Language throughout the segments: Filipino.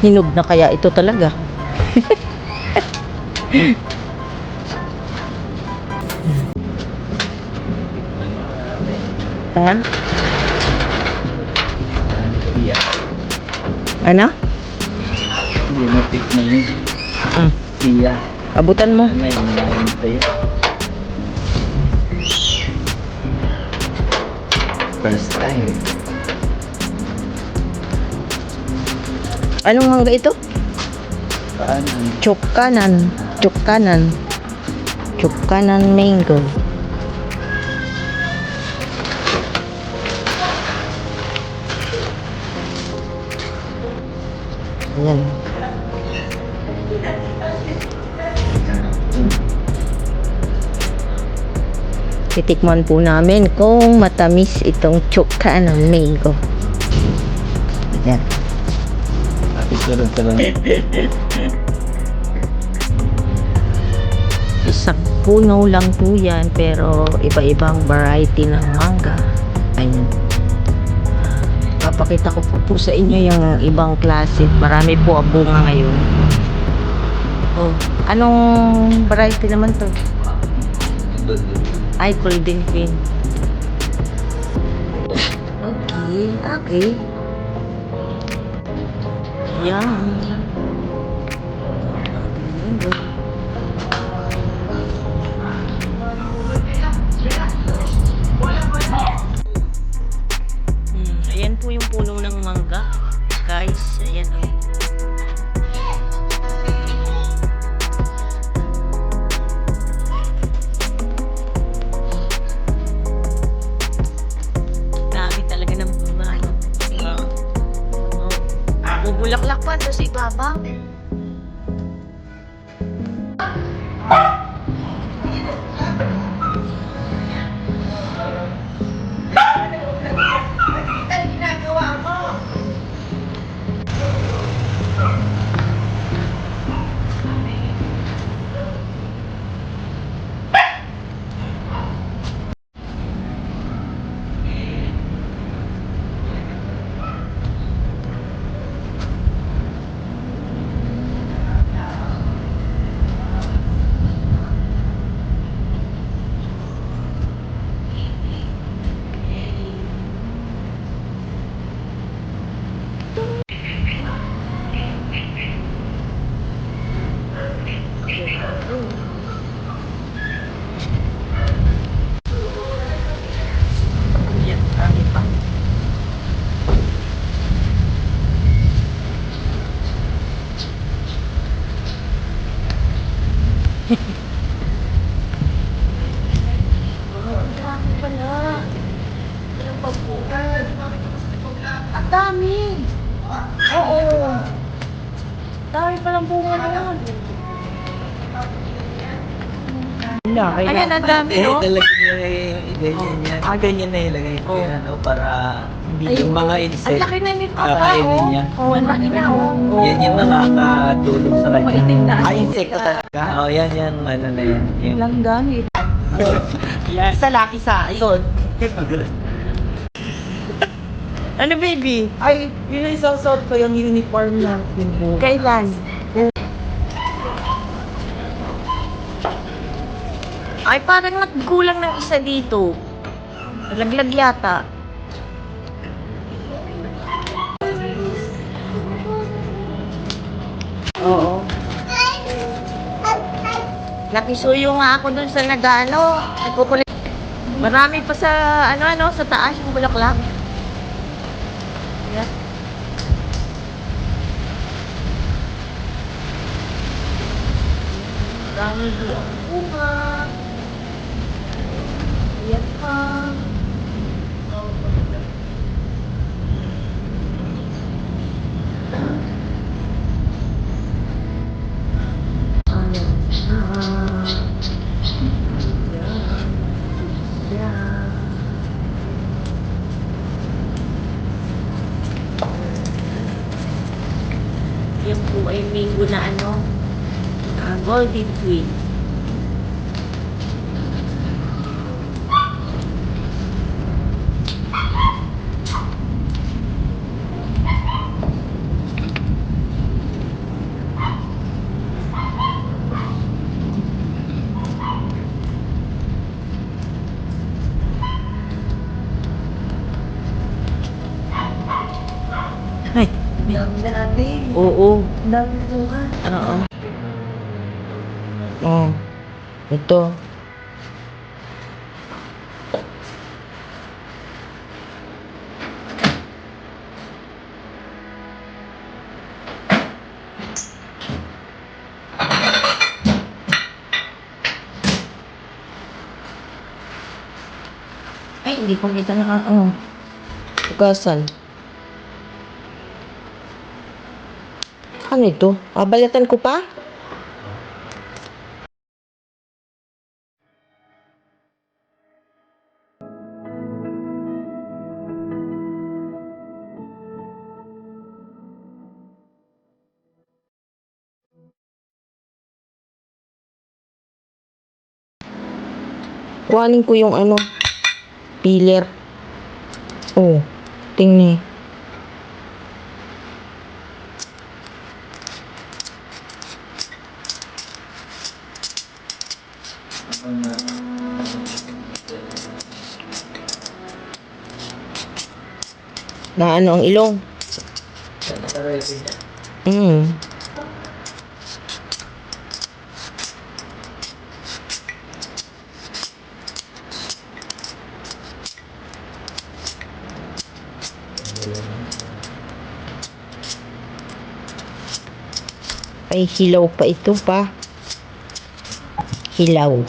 Hinog na kaya ito talaga. Ha? Ano? Hindi mo pick na yun. Iya. Abutan mo. May umain tayo. First time. Anong mangga ito? Paano? Chokkanan. Chokkanan. Chokkanan mango. Ayan. Titikman po namin kung matamis itong chokkanan mango. Ayan. Sarap. Isang puno lang po yan, pero iba-ibang variety ng mangga. Ayun. Papakita ko po sa inyo yung ibang klase. Marami po ang bunga ngayon. Oh, anong variety naman to? Ay, golden queen. Okay. Yan. Ayan po yung puno ng mangga. Guys, ayan o. Dami talaga ng bunga. Bubulaklak pa sa ibaba. Ayan, dami pa. Ang dami pala. Ilang pagbuhan. Ang dami. Oo. Dami palang bunga na yun. Ayan, ang dami, no? Talaga ganyan yan. Ganyan na ilagay ko yan. Para hindi yung mga Ang insect. laki na nito. Kakainin niya. Oo, ang laki na, oh. Yan yung nakakatulong sa kanya. Insect ka talaga? Oo, yan. Ano na yan. Yung Lang gamit. yan. Sa laki sa ikot. Ano, baby? Ay, yun ang isasot ko yung uniform na pinbo. Kailan? Ay, parang nagkulang ng isa dito. Laglag yata. Oo. Nakisuyo nga ako dun sa nag-ano. Nagkukulit. Marami pa sa, sa taas yung bulaklak. Yeah. Dami doon. Bunga. Ayan pa. Yan po ay mango na golden queen. Tingnan natin. Oo. Ang dami bunga. Oo. Oh. Ito. Ay, hindi ko kita na tugasan. Ano ito? Balatan ko pa? Kuhanin ko yung peeler. Oh, tingni. Na ang ilong. Ay, hilaw pa ito pa. Hilaw.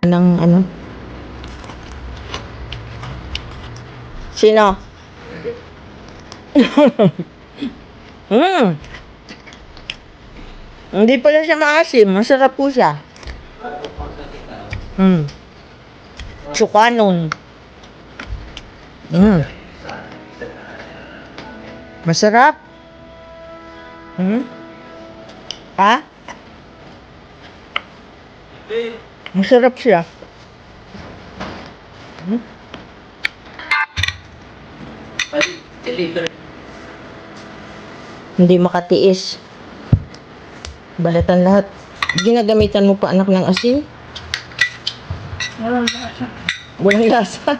Ng Sino? Hindi pala siya maasim. Masarap po siya. Sukanon. Masarap. Ha? Masarap siya. Hindi makatiis. Balatan lahat. Ginagamitan mo pa anak ng asin? Walang lasa. Walang lasa.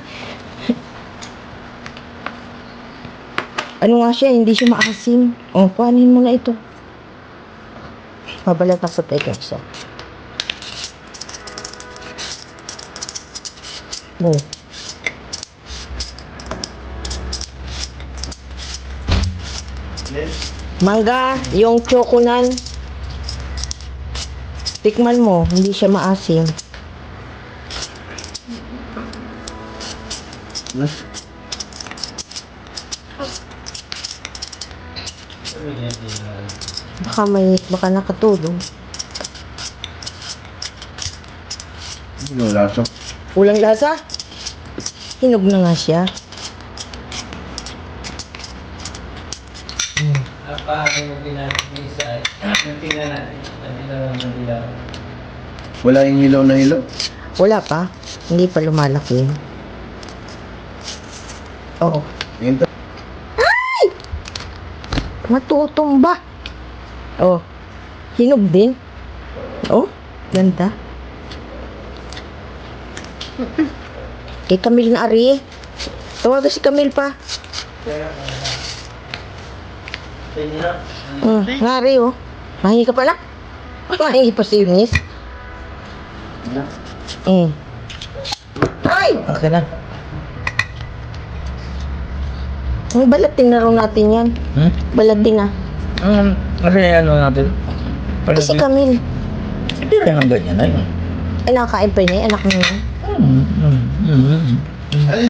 Ano nga siya, hindi siya maasim. O, kuhanin mo na ito. Pabalatan sa teka isa. Oh. Mangga, yung chokonan. Tikman mo, hindi siya maasim. Baka nakatulog. Walang lasa. Walang lasa? Hinog na nga siya. Paano mo pinag-isa? Tingnan natin. Wala yung hilaw na hilaw. Wala pa. Hindi pa lumalaki. Oo. Yung Matutumba. Oh. Hinog din. Oh. Ganda. Kay Camille na ari. Tawagan si Camille pa. Ngari oh. Mahingi ka pala. Mahingi pa si Eunice. Ay! Okay na. Ang balatin na raw natin yan. Balatin na. Kasi natin. Kasi Camille. Hindi rin ang ganyan na yun. Ay, nakakain pa niya. Anak niya. Alin